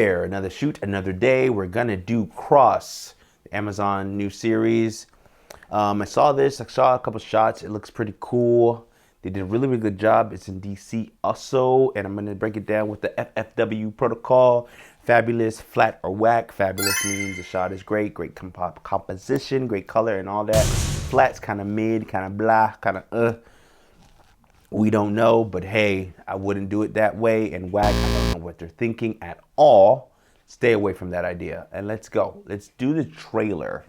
There, another shoot, another day. We're gonna do Cross, the Amazon new series. I saw this. I saw a couple shots. It looks pretty cool. They did a really, really good job. It's in DC also, and I'm gonna break it down with the FFW protocol. Fabulous, flat or whack. Fabulous means the shot is great, great composition, great color, and all that. Flat's kind of mid, kind of blah, kind of we don't know, but hey, I wouldn't do it that way. And whack, I don't know what they're thinking at all. Stay away from that idea. And let's go. Let's do the trailer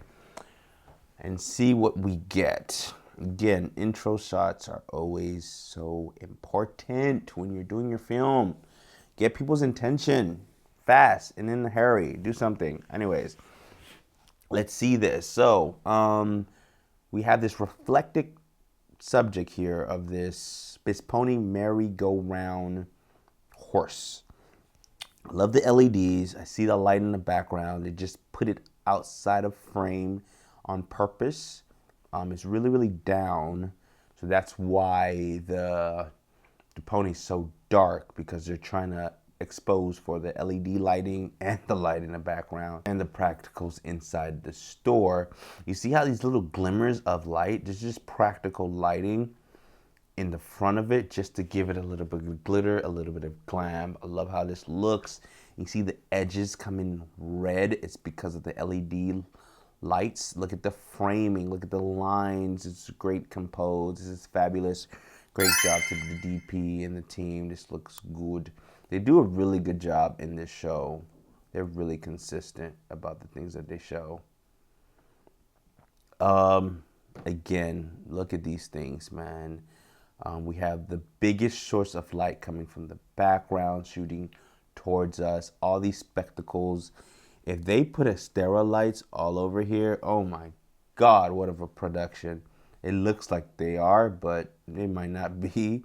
and see what we get. Again, intro shots are always so important when you're doing your film. Get people's attention fast and in a hurry. Do something. Anyways, let's see this. So, we have this reflective subject here of this Bispony merry-go-round horse. I love the LEDs. I see the light in the background. They just put it outside of frame on purpose. It's really, really down. So that's why the pony's so dark, because they're trying to expose for the LED lighting and the light in the background and the practicals inside the store. You see how these little glimmers of light, there's just practical lighting in the front of it just to give it a little bit of glitter, a little bit of glam. I love how this looks. You see the edges come in red. It's because of the LED lights. Look at the framing, look at the lines. It's great composed. This is fabulous. Great job to the DP and the team. This looks good. They do a really good job in this show. They're really consistent about the things that they show. Again, look at these things, man. We have the biggest source of light coming from the background, shooting towards us. All these spectacles. If they put Astera lights all over here, oh my God, what of a production. It looks like they are, but they might not be.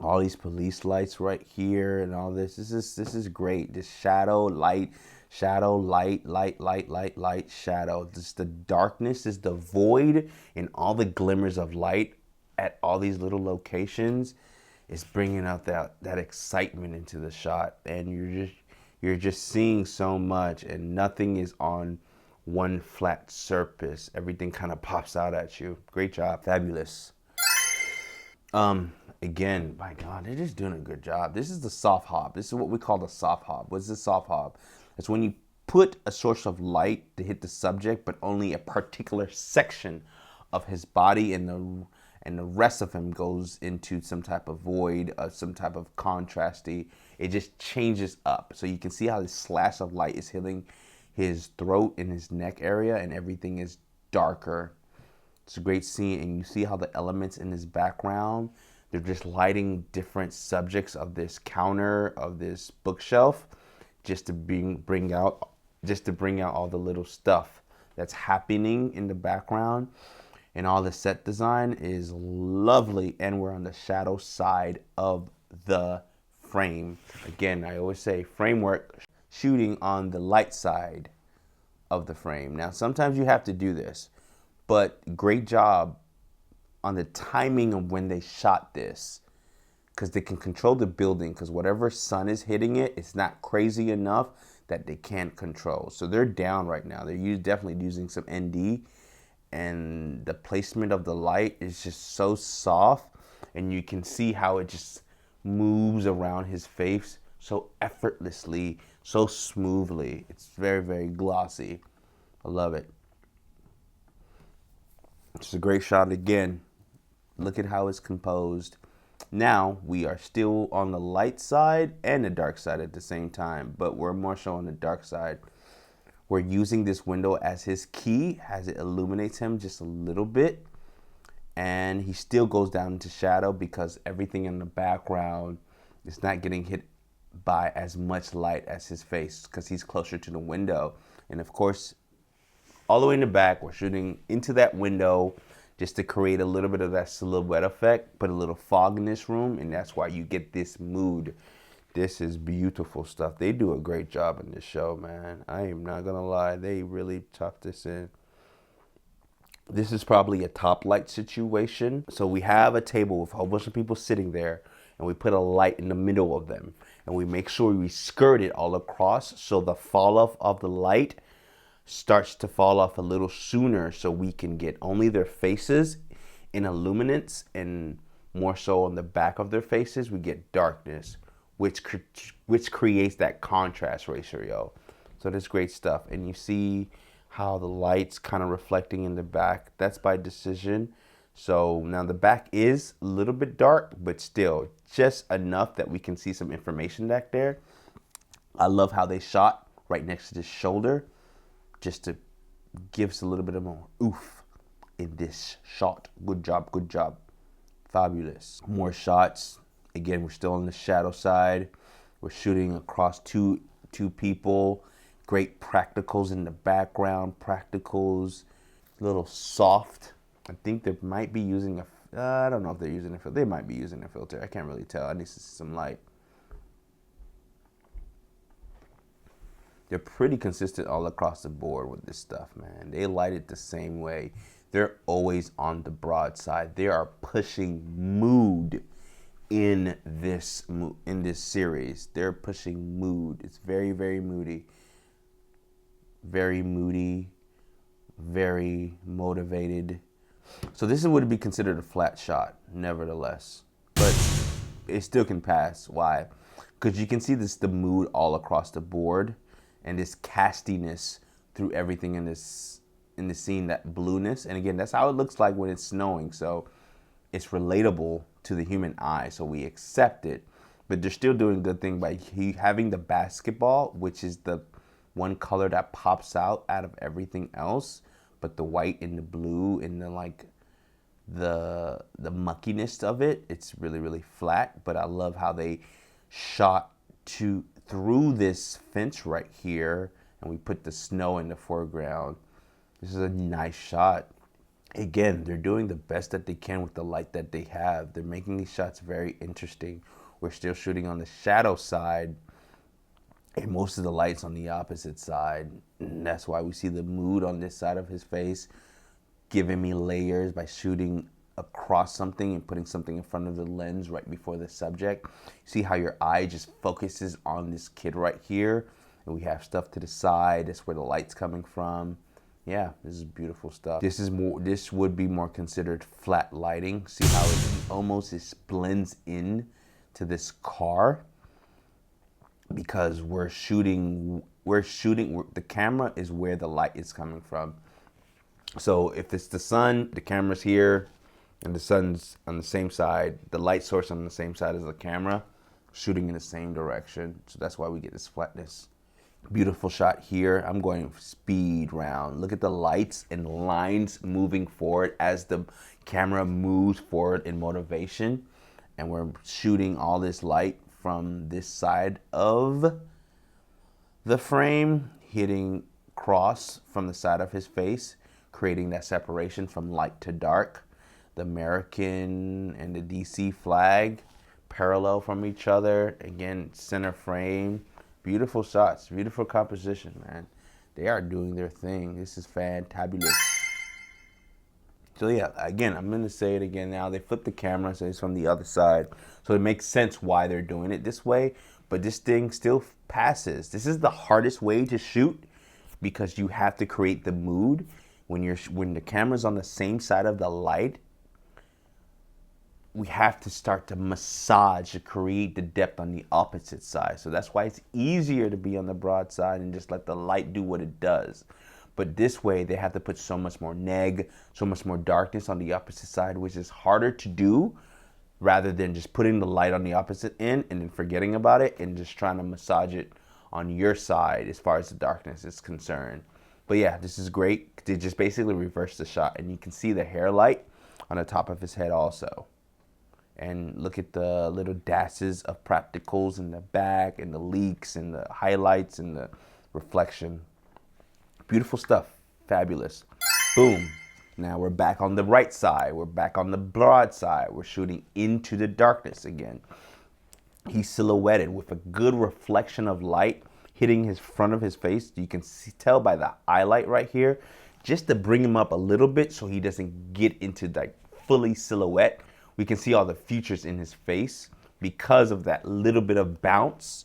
All these police lights right here and all this. This is great. This shadow, light, light, shadow. Just the darkness is the void, and all the glimmers of light at all these little locations is bringing out that excitement into the shot. And you're just seeing so much, and nothing is on one flat surface. Everything kind of pops out at you. Great job. Fabulous. Again, my God, they're just doing a good job. This is the soft hop. This is what we call the soft hop. What's the soft hop? It's when you put a source of light to hit the subject, but only a particular section of his body, and the rest of him goes into some type of void, some type of contrasty. It just changes up. So you can see how this slash of light is hitting his throat and his neck area, and everything is darker. It's a great scene, and you see how the elements in his background, they're just lighting different subjects of this counter, of this bookshelf, just to bring out all the little stuff that's happening in the background. And all the set design is lovely, and we're on the shadow side of the frame. Again, I always say framework, shooting on the light side of the frame. Now, sometimes you have to do this, but great job on the timing of when they shot this, because they can control the building, because whatever sun is hitting it, it's not crazy enough that they can't control. So they're down right now. They're definitely using some ND, and the placement of the light is just so soft, and you can see how it just moves around his face so effortlessly, so smoothly. It's very, very glossy. I love it. It's a great shot again. Look at how it's composed. Now we are still on the light side and the dark side at the same time, but we're more so on the dark side. We're using this window as his key, as it illuminates him just a little bit. And he still goes down into shadow because everything in the background is not getting hit by as much light as his face, because he's closer to the window. And of course, all the way in the back, we're shooting into that window just to create a little bit of that silhouette effect, put a little fog in this room, and that's why you get this mood. This is beautiful stuff. They do a great job in this show, man. I am not gonna lie, they really toughed this in. This is probably a top light situation. So we have a table with a whole bunch of people sitting there, and we put a light in the middle of them. and we make sure we skirt it all across so the fall off of the light starts to fall off a little sooner, so we can get only their faces in illuminance, and more so on the back of their faces we get darkness, which creates that contrast ratio. So that's great stuff. And you see how the light's kind of reflecting in the back. That's by decision. So now the back is a little bit dark, but still just enough that we can see some information back there. I love how they shot right next to the shoulder, just to give us a little bit of more oof in this shot. Good job, good job. Fabulous. More shots. Again, we're still on the shadow side. We're shooting across two people. Great practicals in the background. Practicals, a little soft. I think they might be using I don't know if they're using a filter. They might be using a filter. I can't really tell. I need to see some light. They're pretty consistent all across the board with this stuff, man. They light it the same way. They're always on the broadside. They are pushing mood in this series. They're pushing mood. It's very, very moody. Very moody. Very motivated. So this would be considered a flat shot, nevertheless. But it still can pass. Why? Because you can see the mood all across the board, and this castiness through everything in the scene, that blueness. And again, that's how it looks like when it's snowing. So it's relatable to the human eye, so we accept it. But they're still doing a good thing by having the basketball, which is the one color that pops out of everything else. But the white and the blue and the muckiness of it, it's really, really flat. But I love how they shot through this fence right here, and we put the snow in the foreground. This is a nice shot. Again, they're doing the best that they can with the light that they have. They're making these shots very interesting. We're still shooting on the shadow side, and most of the light's on the opposite side. And that's why we see the mood on this side of his face, giving me layers by shooting across something and putting something in front of the lens right before the subject. See how your eye just focuses on this kid right here, and we have stuff to the side. That's where the light's coming from. Yeah, this is beautiful stuff. This would be more considered flat lighting. See how it almost blends in to this car, because we're shooting, the camera is where the light is coming from. So if it's the sun, the camera's here, and the sun's on the same side, the light source on the same side as the camera, shooting in the same direction. So that's why we get this flatness. Beautiful shot here. I'm going speed round. Look at the lights and lines moving forward as the camera moves forward in motivation. And we're shooting all this light from this side of the frame, hitting cross from the side of his face, creating that separation from light to dark. The American and the DC flag parallel from each other. Again, center frame. Beautiful shots, beautiful composition, man. They are doing their thing. This is fantabulous. So yeah, again, I'm gonna say it again now. They flip the camera, so it's from the other side. So it makes sense why they're doing it this way, but this thing still passes. This is the hardest way to shoot, because you have to create the mood. When the camera's on the same side of the light, we have to start to massage to create the depth on the opposite side. So that's why it's easier to be on the broad side and just let the light do what it does. But this way, they have to put so much more so much more darkness on the opposite side, which is harder to do, rather than just putting the light on the opposite end and then forgetting about it and just trying to massage it on your side as far as the darkness is concerned. But yeah, this is great. They just basically reverse the shot, and you can see the hair light on the top of his head also. And look at the little dashes of practicals in the back, and the leaks and the highlights and the reflection. Beautiful stuff. Fabulous. Boom. Now we're back on the right side. We're back on the broad side. We're shooting into the darkness again. He's silhouetted with a good reflection of light hitting his front of his face. You can tell by the highlight right here, just to bring him up a little bit so he doesn't get into like fully silhouette. We can see all the features in his face, because of that little bit of bounce.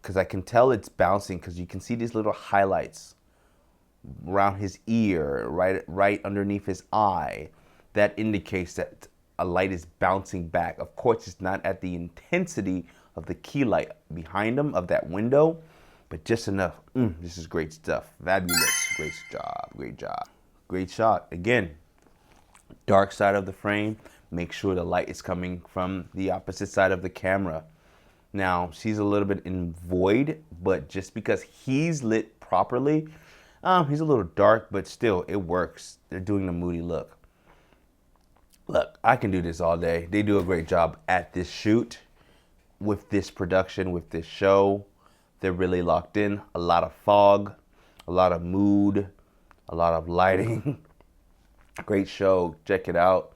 Because I can tell it's bouncing because you can see these little highlights around his ear, right underneath his eye. That indicates that a light is bouncing back. Of course, it's not at the intensity of the key light behind him of that window, but just enough. This is great stuff. Fabulous. Great job. Great job. Great shot. Again, dark side of the frame. Make sure the light is coming from the opposite side of the camera. Now, she's a little bit in void, but just because he's lit properly, he's a little dark, but still, it works. They're doing the moody look. Look, I can do this all day. They do a great job at this shoot, with this production, with this show. They're really locked in. A lot of fog, a lot of mood, a lot of lighting. Great show. Check it out.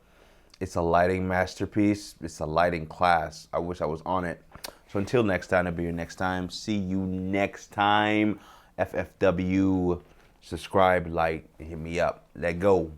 It's a lighting masterpiece. It's a lighting class. I wish I was on it. So until next time, I'll be here next time. See you next time. FFW. Subscribe, like, and hit me up. Let go.